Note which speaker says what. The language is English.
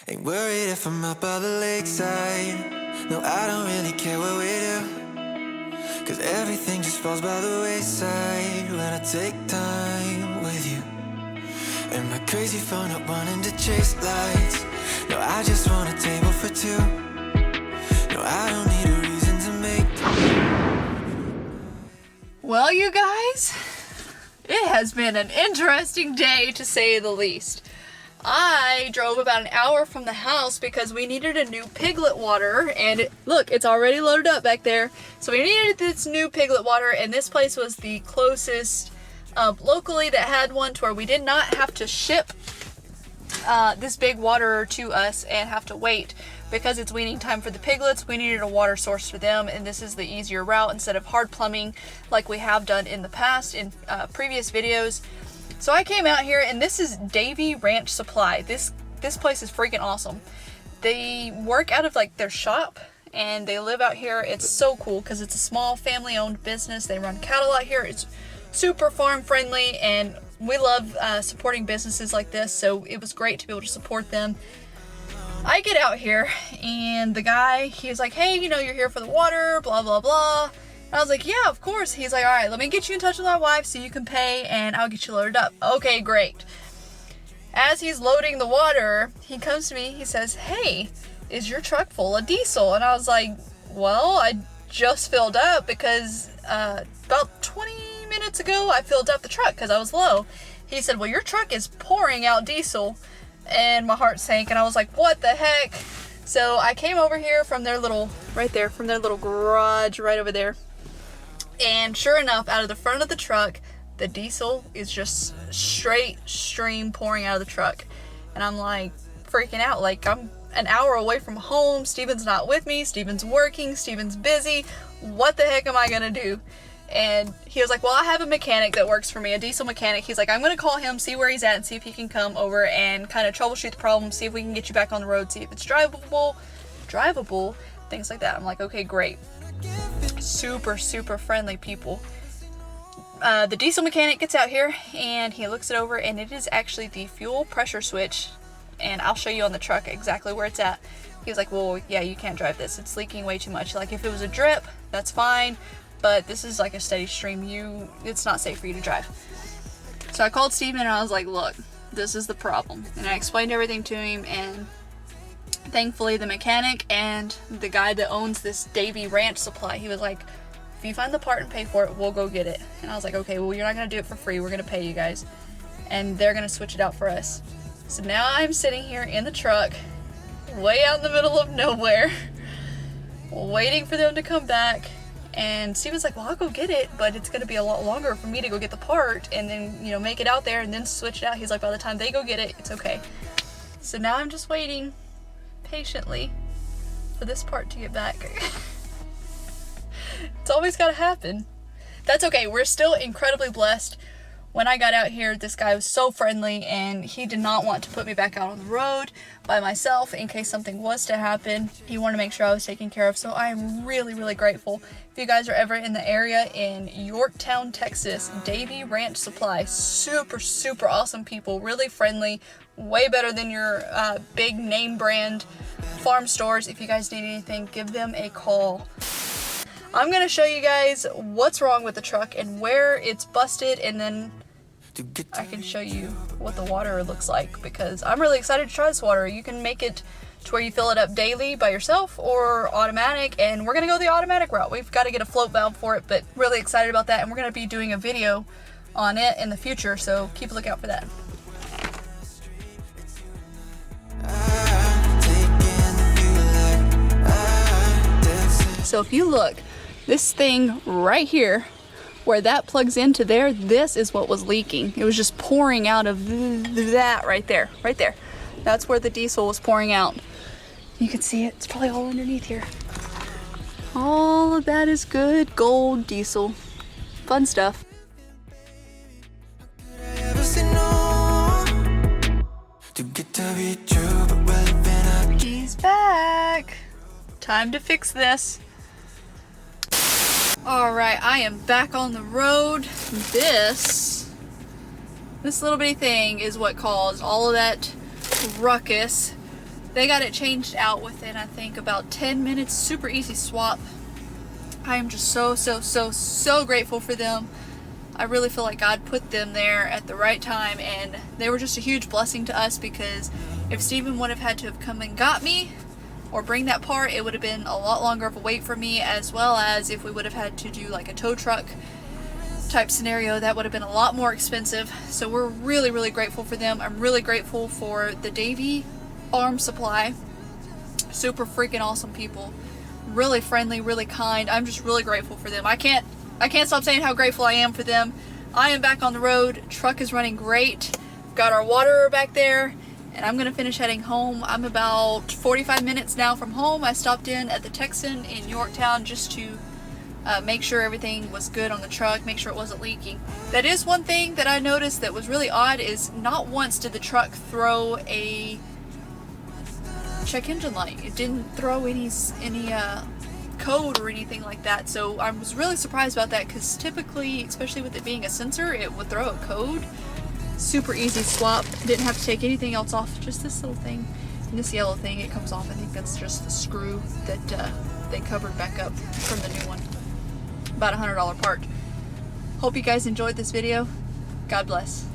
Speaker 1: Ain't worried if I'm up by the lakeside. No, I don't really care what we do, 'cause everything just falls by the wayside when I take time with you. Am I crazy for not wanting to chase lights? No, I just want a table for two. No, I don't need a reason to make.
Speaker 2: Well, you guys, it has been an interesting day to say the least. I drove about an hour from the house because we needed a new piglet water, and look, it's already loaded up back there. So we needed this new piglet water, and this place was the closest locally that had one to where we did not have to ship this big water to us and have to wait. Because it's weaning time for the piglets, we needed a water source for them, and this is the easier route instead of hard plumbing like we have done in the past in previous videos. So I came out here, and this is Davy Ranch Supply. This place is freaking awesome. They work out of like their shop, and they live out here. It's so cool because it's a small family-owned business. They run cattle out here. It's super farm friendly, and we love supporting businesses like this, so it was great to be able to support them. I get out here, and the guy, he's like, hey, you know, you're here for the water, blah, blah, blah. And I was like, yeah, of course. He's like, all right, let me get you in touch with my wife so you can pay, and I'll get you loaded up. Okay, great. As he's loading the water, he comes to me, he says, hey, is your truck full of diesel? And I was like, well, I just filled up because about 20 minutes ago, I filled up the truck because I was low. He said, well, your truck is pouring out diesel. And my heart sank, and I was like, what the heck? So I came over here from their little, right there, from their little garage right over there. And sure enough, out of the front of the truck, the diesel is just straight stream pouring out of the truck. And I'm like freaking out. Like, I'm an hour away from home. Steven's not with me. Steven's working. Steven's busy. What the heck am I gonna do? And he was like, well, I have a mechanic that works for me, a diesel mechanic. He's like, I'm going to call him, see where he's at, and see if he can come over and kind of troubleshoot the problem, see if we can get you back on the road, see if it's drivable, things like that. I'm like, okay, great. Super, super friendly people. The diesel mechanic gets out here, and he looks it over, and it is actually the fuel pressure switch, and I'll show you on the truck exactly where it's at. He was like, well, yeah, you can't drive this. It's leaking way too much. Like, if it was a drip, that's fine. But this is like a steady stream. It's not safe for you to drive. So I called Steven, and I was like, look, this is the problem. And I explained everything to him, and thankfully the mechanic and the guy that owns this Davy Ranch Supply, he was like, if you find the part and pay for it, we'll go get it. And I was like, okay, well, you're not going to do it for free. We're going to pay you guys. And they're going to switch it out for us. So now I'm sitting here in the truck, way out in the middle of nowhere, waiting for them to come back. And Steven's like, well, I'll go get it, but it's going to be a lot longer for me to go get the part and then, you know, make it out there and then switch it out. He's like, by the time they go get it, it's okay. So now I'm just waiting patiently for this part to get back. It's always got to happen. That's okay. We're still incredibly blessed. When I got out here, this guy was so friendly, and he did not want to put me back out on the road by myself in case something was to happen. He wanted to make sure I was taken care of, so I am really, really grateful. If you guys are ever in the area in Yorktown, Texas, Davy Ranch Supply, super, super awesome people, really friendly, way better than your big name brand farm stores. If you guys need anything, give them a call. I'm going to show you guys what's wrong with the truck and where it's busted, and then I can show you what the water looks like, because I'm really excited to try this water. You can make it to where you fill it up daily by yourself or automatic, and we're going to go the automatic route. We've got to get a float valve for it, but really excited about that, and we're going to be doing a video on it in the future, so keep a lookout for that. So if you look, this thing right here, where that plugs into there, this is what was leaking. It was just pouring out of that right there, right there. That's where the diesel was pouring out. You can see it, it's probably all underneath here. All of that is good gold diesel. Fun stuff. He's back. Time to fix this. Alright, I am back on the road. This little bitty thing is what caused all of that ruckus They got it changed out within, I think, about 10 minutes. Super easy swap. I am just so grateful for them. I really feel like God put them there at the right time, and they were just a huge blessing to us, because if Steven would have had to have come and got me or bring that part, it would have been a lot longer of a wait for me, as well as if we would have had to do like a tow truck type scenario, that would have been a lot more expensive. So we're really grateful for them. I'm really grateful for the Davy Ranch Supply. Super freaking awesome people. Really friendly, really kind. I'm just really grateful for them. I can't stop saying how grateful I am for them. I am back on the road. Truck is running great. Got our water back there, and I'm gonna finish heading home. I'm about 45 minutes now from home. I stopped in at the Texan in Yorktown just to make sure everything was good on the truck, make sure it wasn't leaking. That is one thing that I noticed that was really odd, is not once did the truck throw a check engine light. It didn't throw any code or anything like that. So I was really surprised about that, because typically, especially with it being a sensor, it would throw a code. Super easy swap. Didn't have to take anything else off. Just this little thing and this yellow thing. It comes off. I think that's just the screw that they covered back up from the new one. About $100 part. Hope you guys enjoyed this video. God bless.